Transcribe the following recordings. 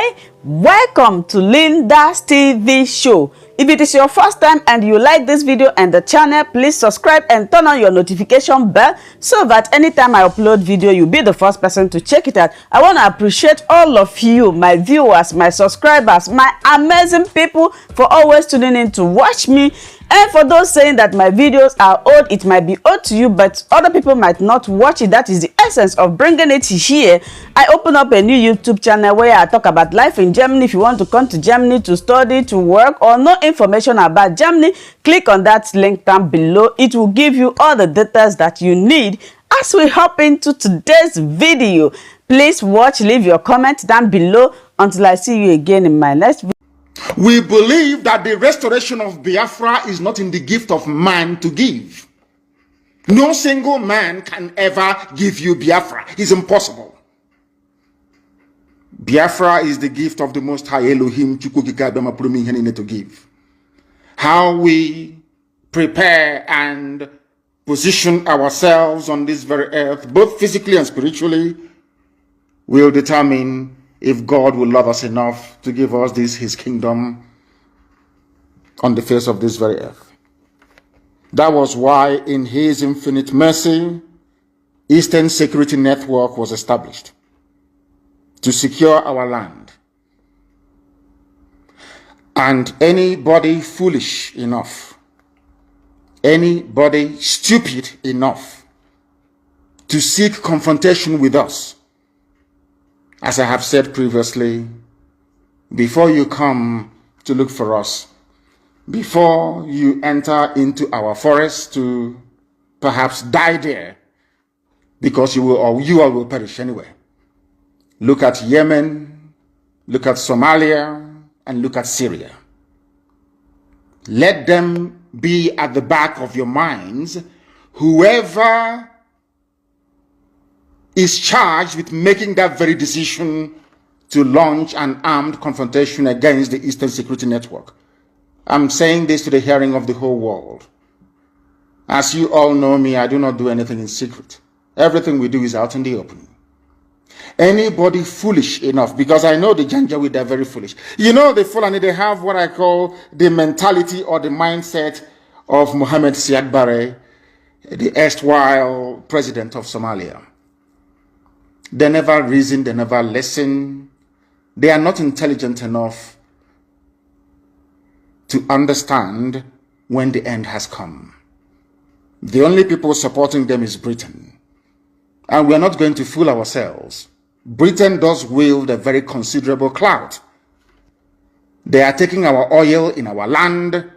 Hi, welcome to Linda's TV show. If it is your first time and you like this video and the channel, please subscribe and turn on your notification bell so that anytime I upload video, you'll be the first person to check it out. I want to appreciate all of you, my viewers, my subscribers, my amazing people for always tuning in to watch me. And for those saying that my videos are old, it might be old to you, but other people might not watch it. That is the essence of bringing it here. I open up a new YouTube channel where I talk about life in Germany. If you want to come to Germany to study, to work, or know information about Germany, click on that link down below. It will give you all the details that you need. As we hop into today's video, please watch, leave your comment down below until I see you again in my next video. We believe that the restoration of Biafra is not in the gift of man to give. No single man can ever give you Biafra. It's impossible. Biafra is the gift of the Most High Elohim to give. How we prepare and position ourselves on this very earth, both physically and spiritually, will determine if God will love us enough to give us his kingdom on the face of this very earth. That was why in his infinite mercy, Eastern Security Network was established to secure our land. And anybody foolish enough, anybody stupid enough to seek confrontation with us, as I have said previously, before you come to look for us, before you enter into our forest to perhaps die there, because you all will perish anyway. Look at Yemen, look at Somalia, and look at Syria. Let them be at the back of your minds. Whoever is charged with making that very decision to launch an armed confrontation against the Eastern Security Network. I'm saying this to the hearing of the whole world. As you all know me, I do not do anything in secret. Everything we do is out in the open. Anybody foolish enough, because I know the Janjaweed, they're very foolish. You know, the Fulani, they have what I call the mentality or the mindset of Mohammed Siad Barre, the erstwhile president of Somalia. They never reason, they never listen. They are not intelligent enough to understand when the end has come. The only people supporting them is Britain. And we are not going to fool ourselves. Britain does wield a very considerable clout. They are taking our oil in our land.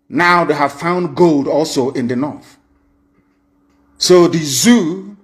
Now they have found gold also in the north. So the zoo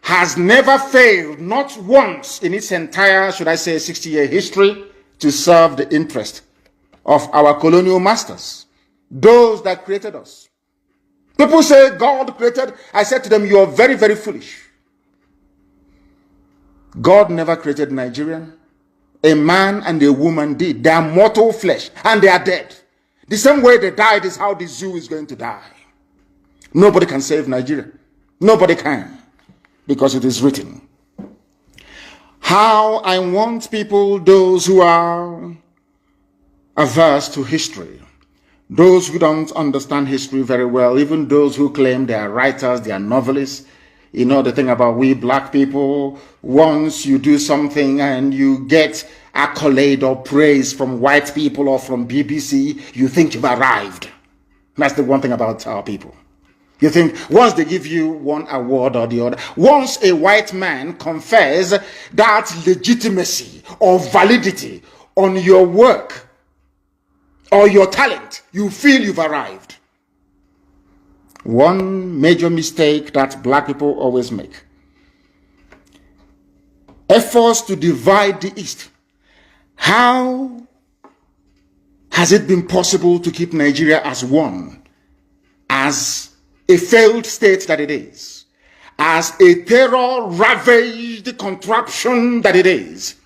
has never failed, not once in its entire, should I say, 60-year history, to serve the interest of our colonial masters, those that created us. People say God created. I said to them, you are very, very foolish. God never created Nigeria. A man and a woman did. They are mortal flesh and they are dead. The same way they died is how the zoo is going to die. Nobody can save Nigeria. Nobody can. Because it is written. How I want people, those who are averse to history, those who don't understand history very well, even those who claim they are writers, they are novelists. You know the thing about we black people, once you do something and you get accolade or praise from white people or from BBC, you think you've arrived. That's the one thing about our people. You think once they give you one award or the other, once a white man confers that legitimacy or validity on your work or your talent, you feel you've arrived. One major mistake that black people always make. Efforts to divide the East. How has it been possible to keep Nigeria as one, as a failed state that it is, as a terror-ravaged contraption that it is,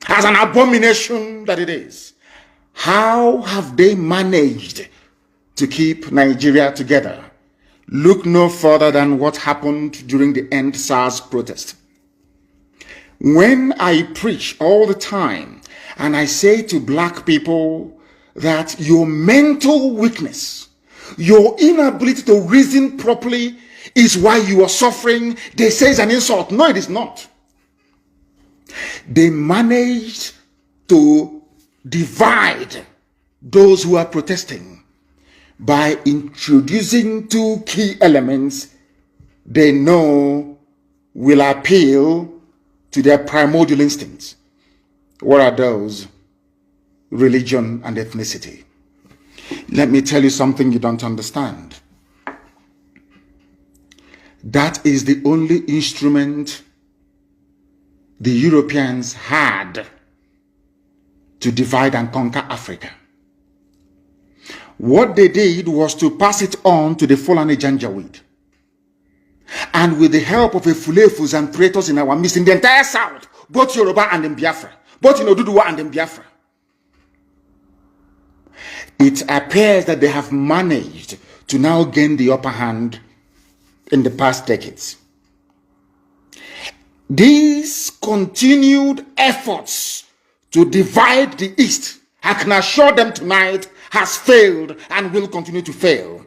as an abomination that it is? How have they managed to keep Nigeria together? Look no further than what happened during the End SARS protest. When I preach all the time and I say to black people that your mental weakness, your inability to reason properly is why you are suffering, they say it's an insult. No, it is not. They managed to divide those who are protesting by introducing two key elements they know will appeal to their primordial instincts. What are those? Religion and ethnicity. Let me tell you something you don't understand. That is the only instrument the Europeans had to divide and conquer Africa. What they did was to pass it on to the Fulani Janjaweed. And with the help of the Fulefus and traitors in our midst, in the entire South, both Yoruba and in Biafra, both in Oduduwa and in Biafra, it appears that they have managed to now gain the upper hand in the past decades. These continued efforts to divide the East, I can assure them tonight, has failed and will continue to fail.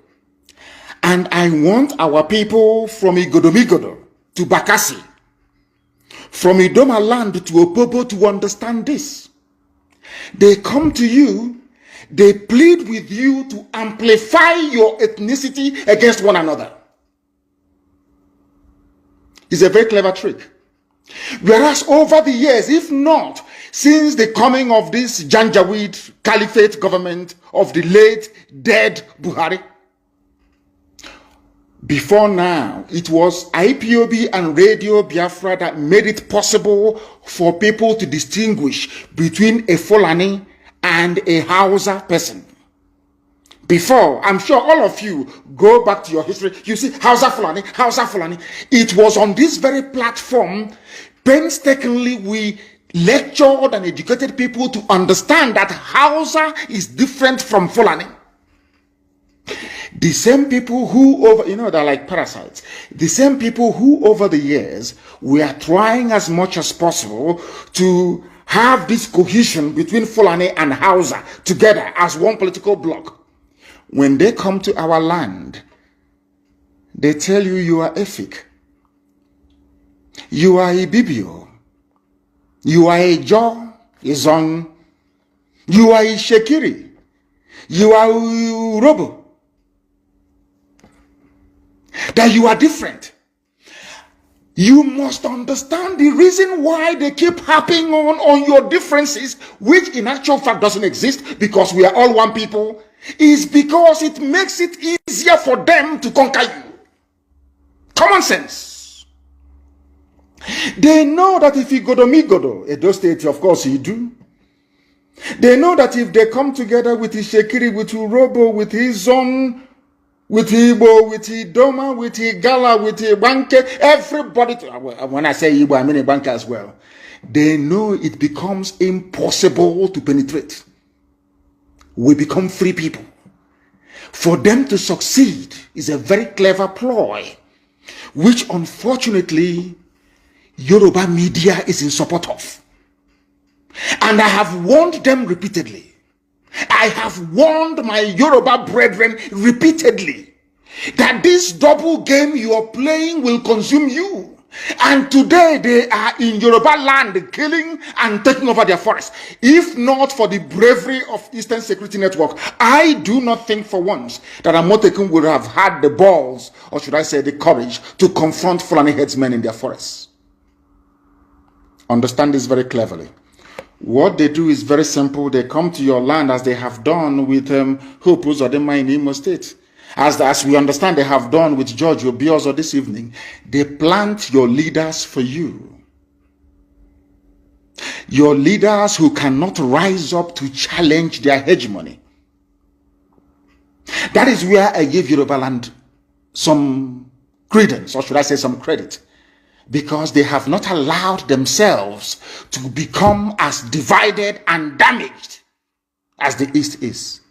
And I want our people from Igodomigodo to Bakassi, from Idoma land to Opobo to understand this. They come to you, they plead with you to amplify your ethnicity against one another. It's a very clever trick. Whereas over the years, if not since the coming of this Janjaweed Caliphate government of the late dead Buhari, before now, it was IPOB and Radio Biafra that made it possible for people to distinguish between a Fulani and a Hausa person. Before, I'm sure all of you go back to your history, you see Hausa Fulani, Hausa Fulani. It was on this very platform, painstakingly, we lectured and educated people to understand that Hausa is different from Fulani. The same people who they're like parasites. The same people who over the years were trying as much as possible to have this cohesion between Fulani and Hausa together as one political bloc. When they come to our land, they tell you you are Efik, you are a Bibio, you are a Jo, a Zong, you are a Shekiri, you are a Robo. That you are different. You must understand the reason why they keep harping on your differences, which in actual fact doesn't exist because we are all one people, is because it makes it easier for them to conquer you. Common sense. They know that if you go to Migodo, Edo State, of course you do. They know that if they come together with Ishekiri, with Urobo, with his own, with Igbo, with Idoma, with Igala, with Ibanke, everybody, when I say Igbo, I mean Ibanke as well. They know it becomes impossible to penetrate. We become free people. For them to succeed is a very clever ploy, which unfortunately Yoruba media is in support of. And I have warned them repeatedly. I have warned my Yoruba brethren repeatedly that this double game you are playing will consume you. And today they are in Yoruba land killing and taking over their forests. If not for the bravery of Eastern Security Network, I do not think for once that Amotekun would have had the balls, or should I say the courage, to confront Fulani headsmen in their forests. Understand this very cleverly. What they do is very simple. They come to your land as they have done with Hope Uzodinma in Imo State. As we understand they have done with George Obiozo this evening. They plant your leaders for you. Your leaders who cannot rise up to challenge their hegemony. That is where I give Yoruba land some credence, or should I say some credit. Because they have not allowed themselves to become as divided and damaged as the East is.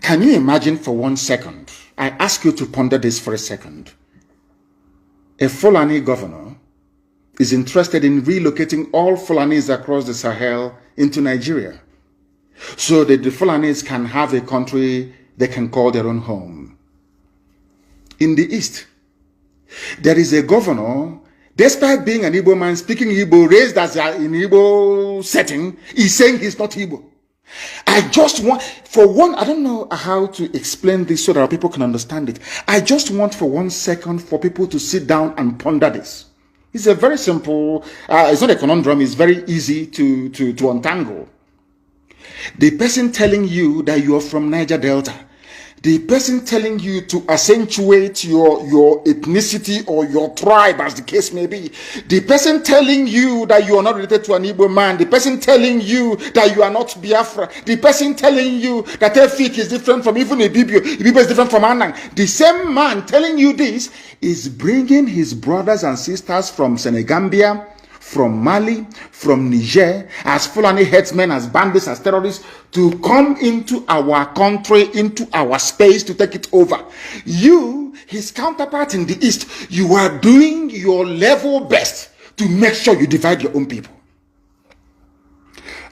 Can you imagine for 1 second? I ask you to ponder this for a second. A Fulani governor is interested in relocating all Fulanis across the Sahel into Nigeria, so that the Fulanis can have a country they can call their own home. In the East, there is a governor, despite being an Igbo man, speaking Igbo, raised as in Igbo setting, he's saying he's not Igbo. I just want, for one, I don't know how to explain this so that people can understand it. I just want for 1 second for people to sit down and ponder this. It's a very simple, it's not a conundrum, it's very easy to untangle. The person telling you that you are from Niger Delta, the person telling you to accentuate your ethnicity or your tribe, as the case may be, the person telling you that you are not related to an Igbo man, the person telling you that you are not Biafra, the person telling you that Efik is different from even Ibibio is different from Rning, the same man telling you this is bringing his brothers and sisters from Senegambia, from Mali, from Niger, as Fulani headsmen, as bandits, as terrorists, to come into our country, into our space, to take it over. You, his counterpart in the East, you are doing your level best to make sure you divide your own people.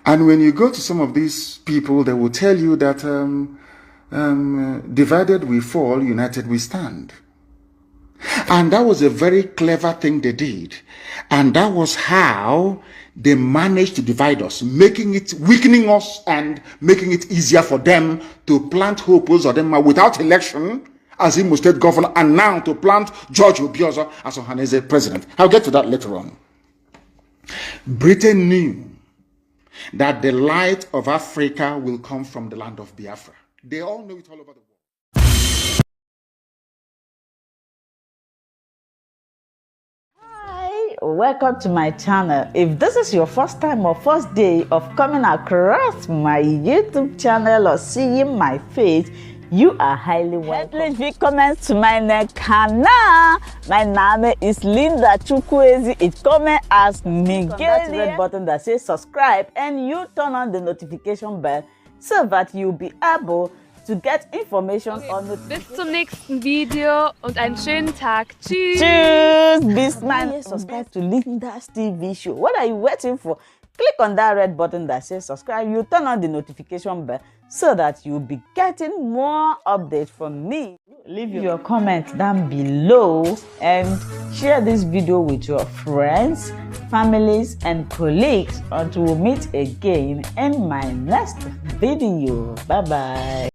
And when you go to some of these people, they will tell you that divided we fall, united we stand. And that was a very clever thing they did. And that was how they managed to divide us, weakening us and making it easier for them to plant Hopos or them without election as Imo State governor, and now to plant George Obiozo as Ohaneze president. I'll get to that later on. Britain knew that the light of Africa will come from the land of Biafra. They all know it all over the world. Welcome to my channel. If this is your first time or first day of coming across my YouTube channel or seeing my face, you are highly welcome. Herzlich willkommen zu meinem Kanal. My name is Linda Chukwuezi. It comes as Miguel. That red button that says subscribe, and you turn on the notification bell so that you'll be able to get information on the. Bis zum nächsten Video und einen schönen Tag. Tschüss. Tschüss. Bis man subscribe to Linda's TV show. What are you waiting for? Click on that red button that says subscribe. You turn on the notification bell so that you'll be getting more updates from me. Leave your comment down below and share this video with your friends, families, and colleagues until we meet again in my next video. Bye bye.